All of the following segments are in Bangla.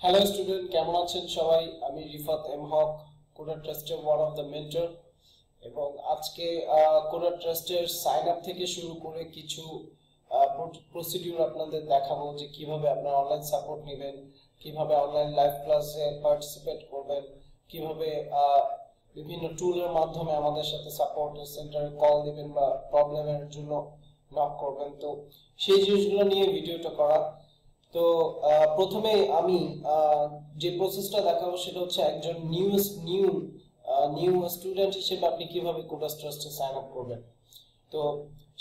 হ্যালো স্টুডেন্ট, কেমন আছেন সবাই? আমি রিফাত এম হক, কোডার ট্রাস্টের ওয়ান অফ দ্য মেন্টর। এবং আজকে কোডার ট্রাস্টের সাইন আপ থেকে শুরু করে কিছু প্রসিডিউর আপনাদের দেখাবো, যে কিভাবে আপনারা অনলাইন সাপোর্ট নেবেন, কিভাবে অনলাইন লাইভ ক্লাসে পার্টিসিপেট করবেন, কিভাবে বিভিন্ন টুলের মাধ্যমে আমাদের সাথে সাপোর্ট সেন্টারে কল দিবেন বা প্রবলেমের জন্য নক করবেন। তো সেই জিনিসগুলো নিয়ে ভিডিওটা করা। তো প্রথমে আমি যে প্রসেসটা দেখাবো সেটা হচ্ছে একজন নিউ স্টুডেন্ট হিসেবে আপনি কিভাবে কোডাস ট্রাস্টে সাইন আপ করবেন। তো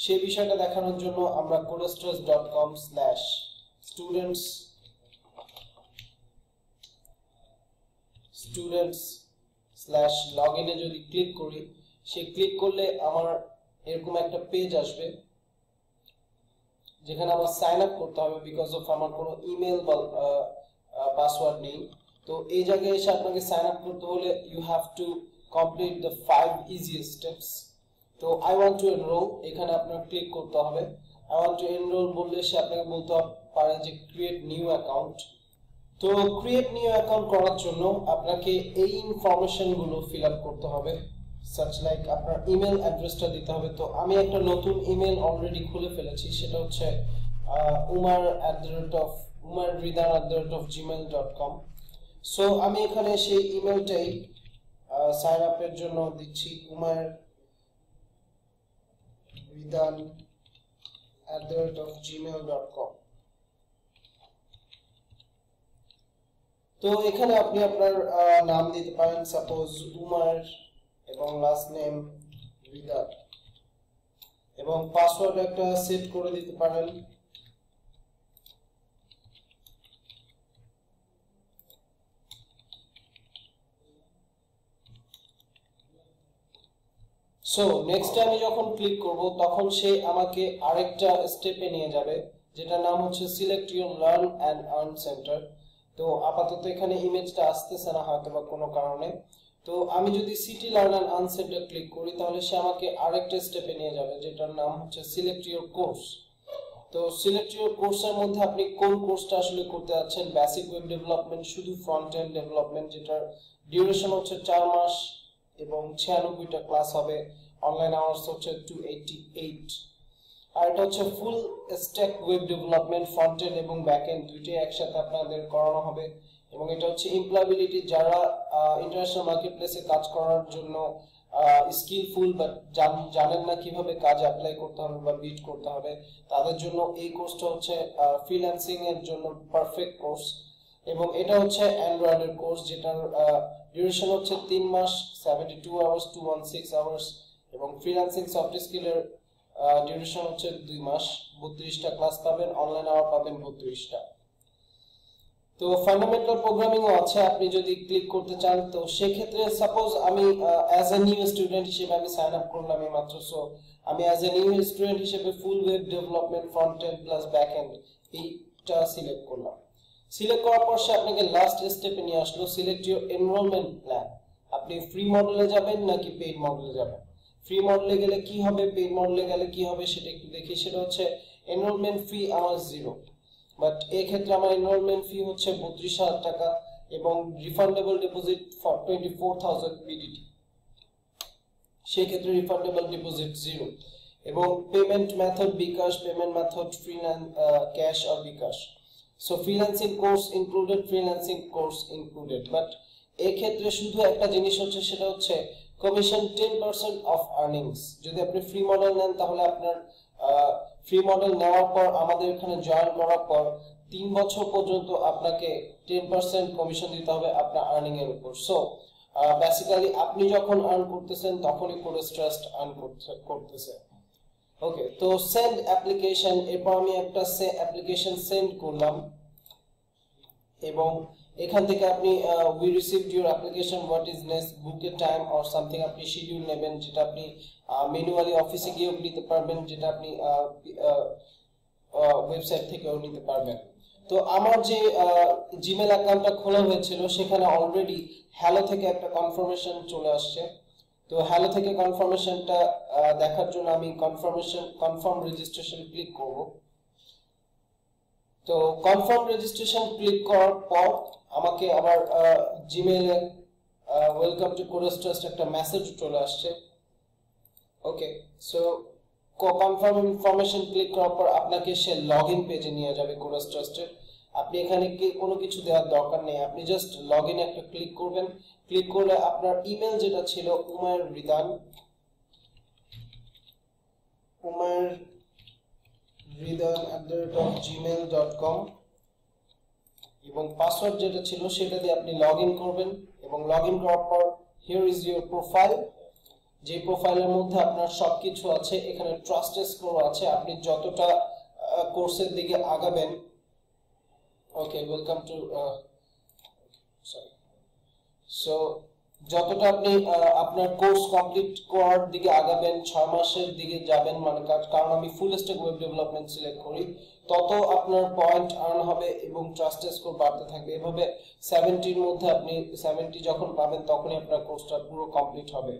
সেই বিষয়টা দেখানোর জন্য আমরা codastrust.com/students/login এ যদি ক্লিক করি, সে ক্লিক করলে আমার এরকম একটা পেজ আসবে যেখানে আমার সাইন আপ করতে হবে, বিকজ অফ আমার কোনো ইমেল বা পাসওয়ার্ড নেই। তো এই জায়গায় এসে আপনাকে সাইন আপ করতে হলে you have to complete the 5 easiest steps. তো আই ওয়ান্ট টু এনরোল, এখানে আপনার ক্লিক করতে হবে। আই ওয়ান্ট টু এনরোল বললে সে আপনাকে বলতে পারে যে ক্রিয়েট নিউ অ্যাকাউন্ট। তো ক্রিয়েট নিউ অ্যাকাউন্ট করার জন্য আপনাকে এই ইনফরমেশন গুলো ফিল আপ করতে হবে, such like আপনার ইমেল অ্যাড্রেসটা দিতে হবে। তো আমি একটা নতুন ইমেল অলরেডি খুলে ফেলেছি, সেটা হচ্ছে umar@gmail.com। সো আমি এখানে সেই ইমেলটাই সাইন আপের জন্য দিচ্ছি, umarridan@gmail.com। তো এখানে আপনি আপনার নাম দিতে পারেন, সাপোজ উমার, এবং লাস্ট নেম রিদান, এবং পাসওয়ার্ড একটা সেট করে দিতে পারেন। সো নেক্সট আমি যখন ক্লিক করব তখন সে আমাকে আরেকটা স্টেপে নিয়ে যাবে, যেটা নাম হচ্ছে select your learn and earn centre. তো আপাতত এখানে ইমেজটা আসতেছে না হয়তো বা কোনো কারণে। তো আমি যদি city learn and earn centre click করি তাহলে সে আমাকে আরেকটা স্টেপে নিয়ে যাবে, যেটার নাম হচ্ছে সিলেক্ট ইউর কোর্স। তো সিলেক্ট ইউর কোর্সের মধ্যে আপনি কোন কোর্সটা আসলে করতে যাচ্ছেন। বেসিক ওয়েব ডেভেলপমেন্ট, শুধু ফ্রন্ট এন্ড ডেভেলপমেন্ট, যেটার ডিউরেশন হচ্ছে 4 মাস এবং 96টা ক্লাস হবে। অনলাইন আওয়ার্স হচ্ছে 288। আর এটা হচ্ছে full stack web development, front end এবং ব্যাক এন্ড দুইটাই একসাথে আপনাদের করানো হবে। এবং এটা হচ্ছে এমপ্লয়াবিলিটি, যারা ইন্টারন্যাশনাল মার্কেটপ্লেসে কাজ করার জন্য স্কিলফুল বাট জানেন না কিভাবে কাজ অ্যাপ্লাই করতে হবে বা বিট করতে হবে, তাদের জন্য এই কোর্সটা হচ্ছে ফ্রিল্যান্সিং এর জন্য পারফেক্ট কোর্স। এবং এটা হচ্ছে অ্যান্ড্রয়েডের কোর্স, যেটার ডিউরেশন হচ্ছে 3 মাস, 72 আওয়ার্স, 216 আওয়ার্স। এবং ফ্রিল্যান্সিং সফট স্কিলের ডিউরেশন হচ্ছে 2 মাস, 32টা ক্লাস পাবেন, অনলাইন আওয়ার পাবেন 32টা। তো ফান্ডামেন্টাল প্রোগ্রামিং ও আছে, আপনি যদি ক্লিক করতে চান। তো সেক্ষেত্রে সাপোজ আমি অ্যাজ এ নিউ স্টুডেন্ট হিসেবে আমি সাইন আপ করলাম এই মাত্র। সো আমি অ্যাজ এ নিউ স্টুডেন্ট হিসেবে ফুল web development, front end plus back end এইটা সিলেক্ট করলাম। সিলেক্ট করার পর সে আপনাকে লাস্ট স্টেপে নিয়ে আসলো, সিলেক্ট ইউর এনরোলমেন্ট প্ল্যান। আপনি ফ্রি মডেলে যাবেন নাকি পেইড মডেলে যাবেন। ফ্রি মডেলে গেলে কি হবে, পেইড মডেলে গেলে কি হবে সেটা একটু দেখি। সেটা হচ্ছে এনরোলমেন্ট ফি আমার 0, বাট এই ক্ষেত্রে আমার এনরোলমেন্ট ফি হচ্ছে 32,000 টাকা এবং রিফান্ডেবল ডিপোজিট 24,000 বিডিটি। সেই ক্ষেত্রে রিফান্ডেবল ডিপোজিট 0 এবং payment method bKash, payment method cash আর bKash. So freelancing course included, but এই ক্ষেত্রে শুধু একটা জিনিস হচ্ছে, সেটা হচ্ছে কমিশন 10% অফ আর্নিংস। যদি আপনি ফ্রি মডেল নেন তাহলে আপনার ফ্রি মডেল নেওয়ার পর আমাদের এখানে জয়েন করার পর 3 বছর পর্যন্ত আপনাকে 10% কমিশন দিতে হবে আপনার আর্নিং এর উপর। সো বেসিক্যালি আপনি যখন আর্ন করতেছেন তখনই কোডাস ট্রাস্ট আর্ন করতেছে। ওকে, তো সেন্ড অ্যাপ্লিকেশন। এরপর আমি একটা অ্যাপ্লিকেশন সেন্ড করলাম এবং এখান থেকে আপনি we received your application, what is next, book A time or something আপনি শিডিউল নেবেন, যেটা আপনি ম্যানুয়ালি অফিসে গিয়েও নিতে পারবেন, যেটা আপনি ওয়েবসাইট থেকেও নিতে পারবেন। তো আমার যে জিমেল অ্যাকাউন্টটা খোলা হয়েছিল সেখানে অলরেডি হ্যালো থেকে একটা কনফার্মেশন চলে আসছে। তো হ্যালো থেকে কনফার্মেশনটা দেখার জন্য আমি কনফার্ম রেজিস্ট্রেশন ক্লিক করব। তো কনফার্ম রেজিস্ট্রেশন ক্লিক করার পর আমাকে আবার জিমেইলে ওয়েলকাম টু কোডাস ট্রাস্ট একটা মেসেজ চলে আসছে। ওকে, সো কনফার্ম ইনফরমেশন ক্লিক করার পর আপনাকে সে লগইন পেজে নিয়ে যাবে কোডাস ট্রাস্টের। আপনি এখানে কোনো কিছু দেওয়ার দরকার নেই, আপনি জাস্ট লগইন একটা ক্লিক করবেন। ক্লিক করলে আপনার ইমেল যেটা ছিল umayrridan@gmail.com এবং পাসওয়ার্ড যেটা ছিল সেটা দিয়ে আপনি লগইন করবেন। এবং লগইন করার পর হিয়ার ইজ ইউর প্রোফাইল, যে প্রোফাইলের মধ্যে আপনার সবকিছু আছে। এখানে ট্রাস্টেড স্কোর আছে, আপনি যতটা কোর্সের দিকে আগাবেন। ওকে, ওয়েলকাম টু সরি। সো যতটা আপনি আপনার কোর্স কমপ্লিট করার দিকে আগাবেন, 6 মাসের দিকে যাবেন, মানে কারণ আমি full stack web development select করি, তত আপনার পয়েন্ট আর্ন হবে এবং ট্রাস্টেড স্কোর বাড়তে থাকবে। এভাবে 70 এর মধ্যে আপনি 70 যখন পাবেন তখনই আপনার কোর্সটা পুরো কমপ্লিট হবে।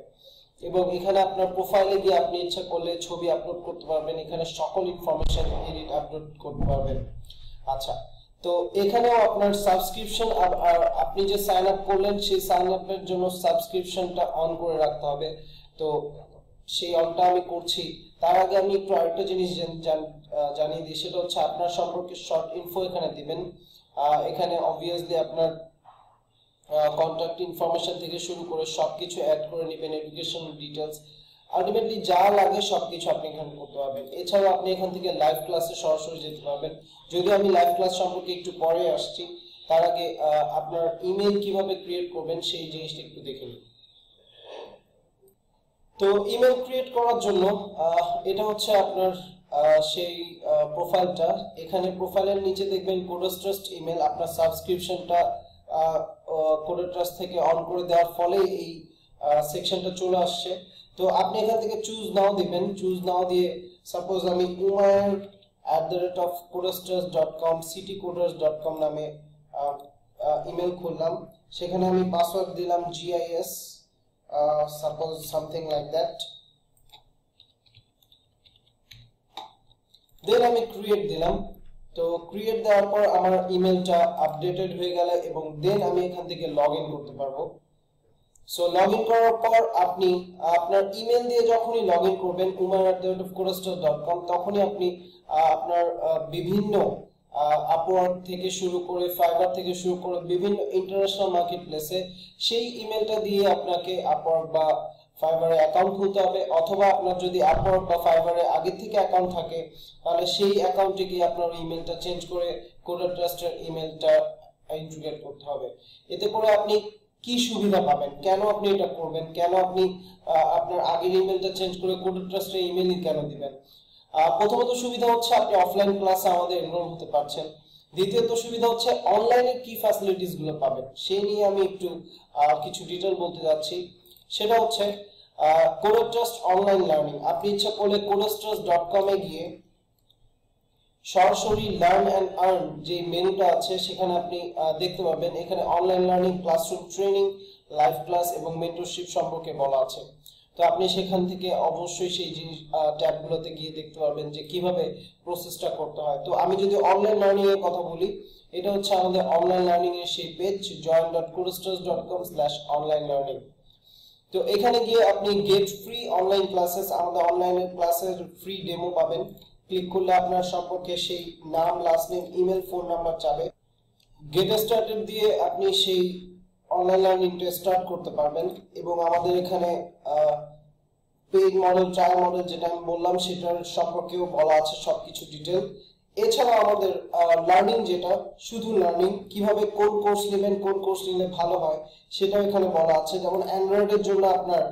এবং এখানে আপনার প্রোফাইলে গিয়ে আপনি ইচ্ছা করলে ছবি আপলোড করতে পারবেন, এখানে সকল ইনফরমেশন এডিট আপলোড করতে পারবেন। আচ্ছা, তো এখানেও আপনার সাবস্ক্রিপশন, আর আপনি যে সাইন আপ করলেন সেই সাইন আপের জন্য সাবস্ক্রিপশনটা অন করে রাখতে হবে। তো সেই অনটা আমি করছি। তার আগে আমি একটু আরেকটা জিনিস জানিয়ে দিই, সেটা হচ্ছে আপনার সম্পর্কে শর্ট ইনফো এখানে দিবেন। এখানে অবভিয়াসলি আপনার কন্ট্যাক্ট ইনফরমেশন থেকে শুরু করে সবকিছু অ্যাড করে নেবেন, এডুকেশন ডিটেইলস, আলটিমেটলি যা লাগে সবকিছু আপনি এখানে করতে পারবেন। এছাড়াও আপনি এখান থেকে লাইভ ক্লাসে সরাসরি যেতে পারবেন, যদিও আমি লাইভ ক্লাস সম্পর্কে একটু পরে আসছি। তার আগে আপনার ইমেল কিভাবে ক্রিয়েট করবেন সেই জিনিসটা একটু দেখে নিন। তো ইমেল ক্রিয়েট করার জন্য এটা হচ্ছে আপনার সেই প্রোফাইলটা। এখানে প্রোফাইলের নিচে দেখবেন কোডাস ট্রাস্ট ইমেল। আপনার সাবস্ক্রিপশনটা কোডাস ট্রাস্ট থেকে অন করে দেওয়ার ফলে এই সেকশনটা চলে আসছে। তো আপনি এখান থেকে চুজ নাও দিবেন। চুজ নাও দিয়ে সাপোজ আমি umair@codastrust.com citycoders.com নামে ইমেল খুললাম, সেখানে আমি পাসওয়ার্ড দিলাম GIS, suppose something like that. Then আমি ক্রিয়েট দিলাম। তো ক্রিয়েট দেওয়ার পর আমার ইমেলটা আপডেটেড হয়ে গেল এবং দেন আমি এখান থেকে লগইন করতে পারবো। সো লগইন করার পর আপনি আপনার ইমেল দিয়ে যখনই লগইন করবেন umair@codastrust.com, তখনই আপনি আপনার বিভিন্ন আপওয়ার্ক থেকে শুরু করে ফাইবার থেকে শুরু করে বিভিন্ন ইন্টারন্যাশনাল মার্কেট প্লেসে সেই ইমেলটা দিয়ে আপনাকে আপওয়ার্ক বা ফাইবারে অ্যাকাউন্ট খুলতে হবে। অথবা আপনার যদি আপওয়ার্ক বা ফাইবারে আগে থেকে অ্যাকাউন্ট থাকে তাহলে সেই অ্যাকাউন্টে গিয়ে আপনার ইমেলটা চেঞ্জ করে কোডাস ট্রাস্টের ইমেলটা ইন্টিগ্রেট করতে হবে। এতে করে আপনি কি সুবিধা পাবেন, কেন আপনি এটা করবেন, কেন আপনি আপনার আগের ইমেলটা চেঞ্জ করে কোডাস ট্রাস্টের ইমেলই কেন দিবেন? প্রথমত সুবিধা হচ্ছে আপনি অফলাইন ক্লাসে আমাদের এনরোল হতে পারছেন। দ্বিতীয়ত সুবিধা হচ্ছে অনলাইনে কি ফ্যাসিলিটিস গুলো পাবেন সেই নিয়ে আমি একটু কিছু ডিটেইল বলতে যাচ্ছি। সেটা হচ্ছে কোডাস ট্রাস্ট অনলাইন লার্নিং। আপনি ইচ্ছা করলে codastrust.com এ গিয়ে সরাসরি লার্ন এন্ড আর্ন যে মেনুটা আছে সেখানে আপনি দেখতে পাবেন। এখানে online learning, classroom training, live class এবং মেন্টরশিপ সম্পর্কে বলা আছে। তো আপনি সেখান থেকে অবশ্যই সেই জিনিস ট্যাবগুলোতে গিয়ে দেখতে পারবেন যে কিভাবে প্রসেসটা করতে হয়। তো আমি যদি অনলাইন লার্নিং এর কথা বলি, এটা হচ্ছে আমাদের অনলাইন লার্নিং এর সেই পেজ join.codastrust.com/onlinelearning। তো এখানে গিয়ে আপনি গেট ফ্রি অনলাইন ক্লাসেস, আমাদের অনলাইন ক্লাসের ফ্রি ডেমো পাবেন। ক্লিক করলে আপনার সম্পর্কে সেই নাম, last name, email, phone number চাবে। গেট স্টার্টেড দিয়ে আপনি সেই অনলাইন লার্নিংটা স্টার্ট করতে পারবেন। এবং আমাদের এখানে পেইড মডেল, ট্রায়াল মডেল যেটা আমি বললাম সেটার সম্পর্কেও বলা আছে সবকিছু ডিটেল। এছাড়া আমাদের লার্নিং যেটা শুধু লার্নিং, কিভাবে কোন কোর্স নেবেন, কোন কোর্স নিলে ভালো হয় সেটাও এখানে বলা আছে। যেমন অ্যান্ড্রয়েডের জন্য আপনার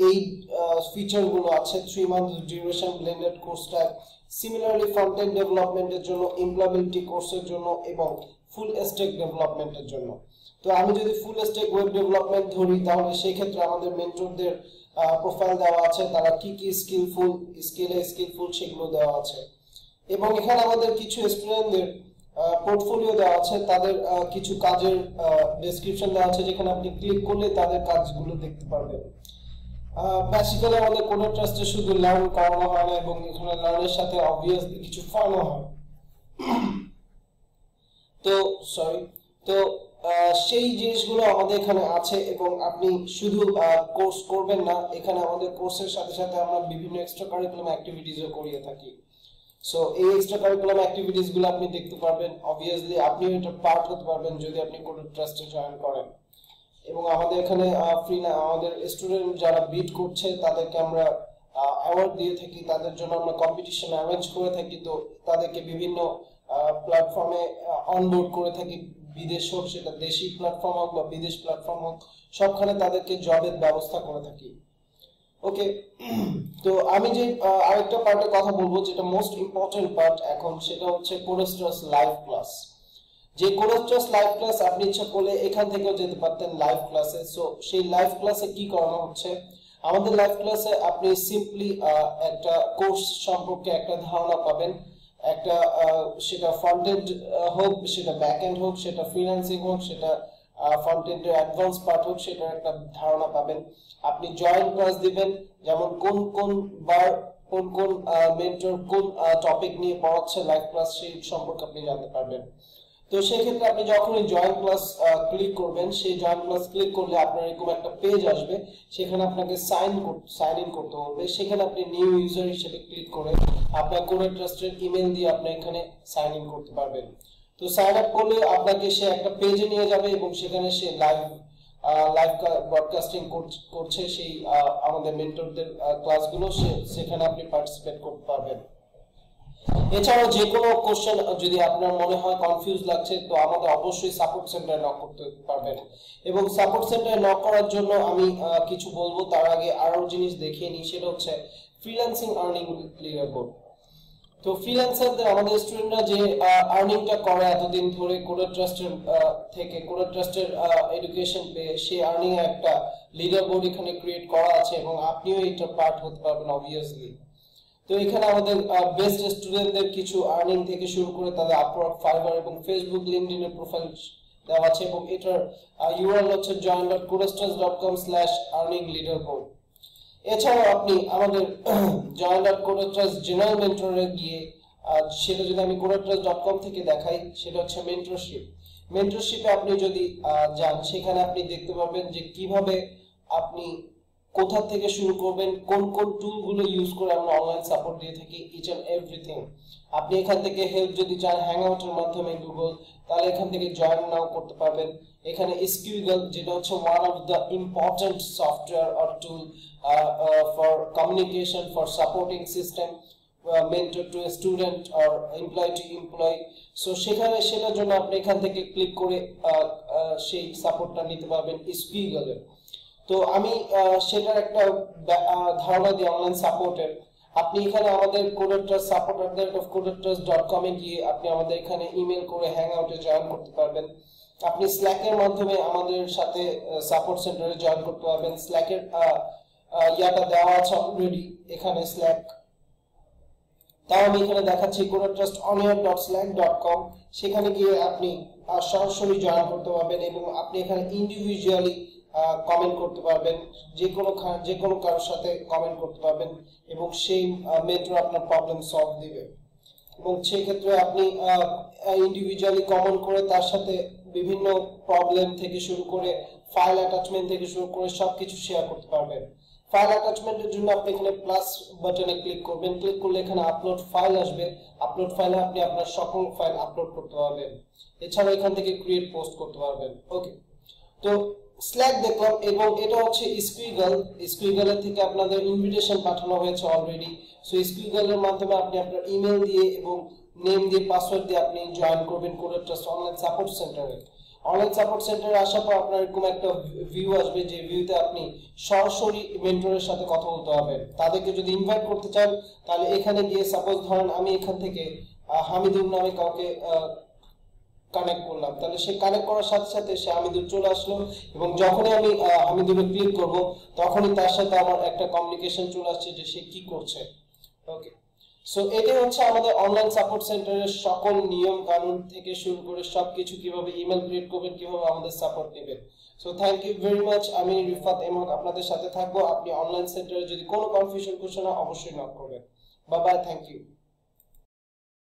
এই ফিচার গুলো আছে, 3 মান্থ ডিউরেশন ব্লেন্ডেড কোর্সটা। সিমিলারলি ফ্রন্ট এন্ড ডেভেলপমেন্টের জন্য, এমপ্লয়েবিলিটি কোর্সের জন্য এবং ফুল স্ট্যাক ডেভেলপমেন্টের জন্য। তো আমি যদি ফুল স্ট্যাক ওয়েব ডেভেলপমেন্ট ধরি তাহলে সেই ক্ষেত্রে আমাদের মেন্টরদের প্রোফাইল দেওয়া আছে, তারা কি কি স্কিলফুল সেগুলো দেওয়া আছে। এবং এখানে আমাদের কিছু স্টুডেন্টদের পোর্টফোলিও দেওয়া আছে, তাদের কিছু কাজের ডেসক্রিপশন দেওয়া আছে, যেখানে আপনি ক্লিক করলে তাদের কাজগুলো দেখতে পারবেন। বেসিক্যালি আমাদের কোডাস ট্রাস্টে শুধু লার্ন করানো হয় না, এবং এখানে লার্নের সাথে অবভিয়াসলি কিছু ফানও হয়। তো সেই জিনিসগুলো আমাদের এখানে আছে এবং আপনি শুধু কোর্স করবেন না, এখানে আমাদের কোর্সের সাথে সাথে আমরা বিভিন্ন এক্সট্রা কারিকুলাম অ্যাক্টিভিটিসও করিয়ে থাকি। সো এই এক্সট্রা কারিকুলাম অ্যাক্টিভিটিস গুলো আপনি দেখতে পারবেন, অবভিয়াসলি আপনিও এটা পার্ট হতে পারবেন যদি আপনি কোনো ট্রাস্টে জয়েন করেন। এবং আমাদের এখানে ফ্রি না, আমাদের স্টুডেন্ট যারা বিট করছে তাদেরকে আমরা অ্যাওয়ার্ড দিয়ে থাকি, তাদের জন্য আমরা কম্পিটিশন অ্যারেঞ্জ করে থাকি। তো তাদেরকে বিভিন্ন প্ল্যাটফর্মে অনবোর্ড করে থাকি, বিদেশ হোক, সেটা দেশি প্ল্যাটফর্ম হোক বা বিদেশ প্ল্যাটফর্ম হোক, সবখানে তাদেরকে জবের ব্যবস্থা করে থাকি। ওকে, তো আমি যে আরেকটা পার্টের কথা বলবো যেটা মোস্ট ইম্পর্টেন্ট পার্ট এখন, সেটা হচ্ছে কোডেস্ট্রাস লাইভ ক্লাস। যে কোডেস্ট্রাস লাইভ ক্লাস আপনি ইচ্ছা করলে এখান থেকেও যেতে পারতেন লাইভ ক্লাসে। সো সেই লাইভ ক্লাসে কি করানো হচ্ছে, আমাদের লাইভ ক্লাসে আপনি সিম্পলি একটা কোর্স সম্পর্কে একটা ধারণা পাবেন, একটা সেটা ফ্রন্ট এন্ড হোক, সেটা ব্যাক এন্ড হোক, সেটা ফ্রিল্যান্সিং হোক, সেটা ফ্রন্ট এন্ডের অ্যাডভান্স পার্ট হোক, সেটার একটা ধারণা পাবেন। আপনি জয়েন্ট ক্লাস দিবেন, যেমন কোন কোন বার কোন কোন মেন্টর কোন টপিক নিয়ে পড়াচ্ছে লাইভ ক্লাস, সেই সম্পর্কে আপনি জানতে পারবেন। তো সেই ক্ষেত্রে আপনি যখনই জয়েন ক্লাস ক্লিক করবেন, সেই জয়েন ক্লাস ক্লিক করলে আপনার এরকম একটা পেজ আসবে, সেখানে আপনাকে সাইন ইন করতে হবে। সেখানে আপনি নিউ ইউজার হিসেবে ক্লিক করে আপনার কোডের ট্রাস্টের ইমেল দিয়ে আপনি এখানে সাইন ইন করতে পারবেন। তো সাইন আপ করলে আপনাকে সে একটা পেজে নিয়ে যাবে এবং সেখানে সে লাইভ ব্রডকাস্টিং করছে সেই আমাদের মেন্টরদের ক্লাসগুলো, সেখানে আপনি পার্টিসিপেট করতে পারবেন। এছাড়াও যে কোনো কোশ্চেন যদি আপনার মনে হয় কনফিউজ লাগছে, তো আমাদের অবশ্যই সাপোর্ট সেন্টারে নক করতে পারবেন। এবং সাপোর্ট সেন্টারে নক করার জন্য আমি কিছু বলবো, তার আগে আরো জিনিস দেখিয়ে নিই, সেটা হচ্ছে ফ্রিল্যান্সিং আর্নিং লিডারবোর্ড। তো ফ্রিল্যান্সারদের আমাদের স্টুডেন্টরা যে আর্নিংটা করে এতদিন ধরে কোডের ট্রাস্টের থেকে, কোডের ট্রাস্টের এডুকেশন পেয়ে, সেই আর্নিং একটা লিডারবোর্ড এখানে ক্রিয়েট করা আছে এবং আপনিও এটা পার্ট হতে পারবেন অবভিয়াসলি। তো এখানে আমাদের বেস্ট স্টুডেন্টদের কিছু আর্নিং থেকে শুরু করে তাদের আপওয়ার্ক, ফাইবার এবং ফেসবুক, লিঙ্কডইন এর প্রোফাইল দেওয়া আছে এবং এটার ইউআরএল হচ্ছে join.codestras.com/earningleaderboard। এছাড়াও আপনি আমাদের join.codestras জেনারেল মেন্টরে গিয়ে, সেটা যদি আমি codestras.com থেকে দেখাই, সেটা হচ্ছে মেন্টরশিপে আপনি যদি যান, সেখানে আপনি দেখতে পাবেন যে কিভাবে আপনি কোথা থেকে শুরু করবেন, কোন কোন টুলগুলো ইউজ করে আমরা অনলাইন সাপোর্ট দিয়ে থাকি, ইচ এন্ড এভরিথিং। আপনি এখান থেকে হেল্প যদি চান হ্যাংআউটের মাধ্যমে গুগল, তাহলে এখান থেকে জয়েন নাও করতে পারবেন। এখানে স্কিউগল, যেটা হচ্ছে one of the important software or tool for communication, for supporting system mentor to student or employ to employ. So সেখানে সেটার জন্য আপনি এখান থেকে ক্লিক করে সেই সাপোর্টটা নিতে পারবেন স্কিউগলের। তো আমি সেটার একটা ধারণা দিই অনলাইন সাপোর্টের। আপনি এখানে আমাদের codestras@codestras.com এ গিয়ে আপনি আমাদের এখানে ইমেল করে হ্যাংআউটে জয়েন করতে পারবেন। আপনি স্ল্যাকের মাধ্যমে আমাদের সাথে সাপোর্ট সেন্টারে জয়েন করতে পারবেন। স্ল্যাকের ইয়াটা দেওয়া আছে অলরেডি এখানে স্ল্যাক, তাও আমি এখানে দেখাচ্ছি codestras.onair.slack.com। সেখানে গিয়ে আপনি সরাসরি জয়েন করতে পারবেন এবং আপনি এখানে ইন্ডিভিজুয়ালি কমেন্ট করতে পারবেন, যে কোনো কারোর সাথে কমেন্ট করতে পারবেন এবং সেই মেন্টর আপনার প্রবলেম সলভ দিবে। এবং সেই ক্ষেত্রে আপনি ইন্ডিভিজুয়ালি কমেন্ট করে তার সাথে বিভিন্ন প্রবলেম থেকে শুরু করে ফাইল অ্যাটাচমেন্ট থেকে শুরু করে সবকিছু শেয়ার করতে পারবেন। ফাইল অ্যাটাচমেন্টের জন্য আপনি এখানে প্লাস বাটনে ক্লিক করবেন, ক্লিক করলে এখানে আপলোড ফাইল আসবে, আপলোড ফাইলে আপনি আপনার সকল ফাইল আপলোড করতে পারবেন। এছাড়া এখান থেকে ক্রিয়েট পোস্ট করতে পারবেন। ওকে, তো স্ল্যাক দেখলাম এবং এটা হচ্ছে স্কুইগলের থেকে আপনাদের ইনভিটেশন পাঠানো হয়েছে অলরেডি। সো স্কুইগলের মাধ্যমে আপনি আপনার ইমেল দিয়ে এবং নেম দিয়ে পাসওয়ার্ড দিয়ে আপনি জয়েন করবেন কোডেস্ট্রাস অনলাইন সাপোর্ট সেন্টারে। অনলাইন সাপোর্ট সেন্টারে আসার পর আপনার এরকম একটা ভিউ আসবে, যে ভিউতে আপনি সরাসরি মেন্টরের সাথে কথা বলতে হবে। তাদেরকে যদি ইনভাইট করতে চান তাহলে এখানে গিয়ে, সাপোজ ধরেন আমি এখান থেকে হামিদুর নামে কাউকে কানেক্ট করলাম, তাহলে সে কানেক্ট করার সাথে সাথে সে হামিদুর চলে আসলো এবং যখনই আমি হামিদুরে ক্লিক করব তখনই তার সাথে আমার একটা কমিউনিকেশন চলে আসছে যে সে কি করছে। ওকে, সো এটাই হচ্ছে আমাদের অনলাইন সাপোর্ট সেন্টারের সকল নিয়ম কানুন থেকে শুরু করে সবকিছু, কিভাবে ইমেল ক্রিয়েট করবেন, কিভাবে আমাদের সাপোর্ট নেবেন। So thank you very much. আমি রিফাত এমক আপনাদের সাথে থাকবো। আপনি অনলাইন সেন্টারে যদি কোনো কনফিউশন কোশ্চেন হয় অবশ্যই নক করবেন। Bye bye, thank you.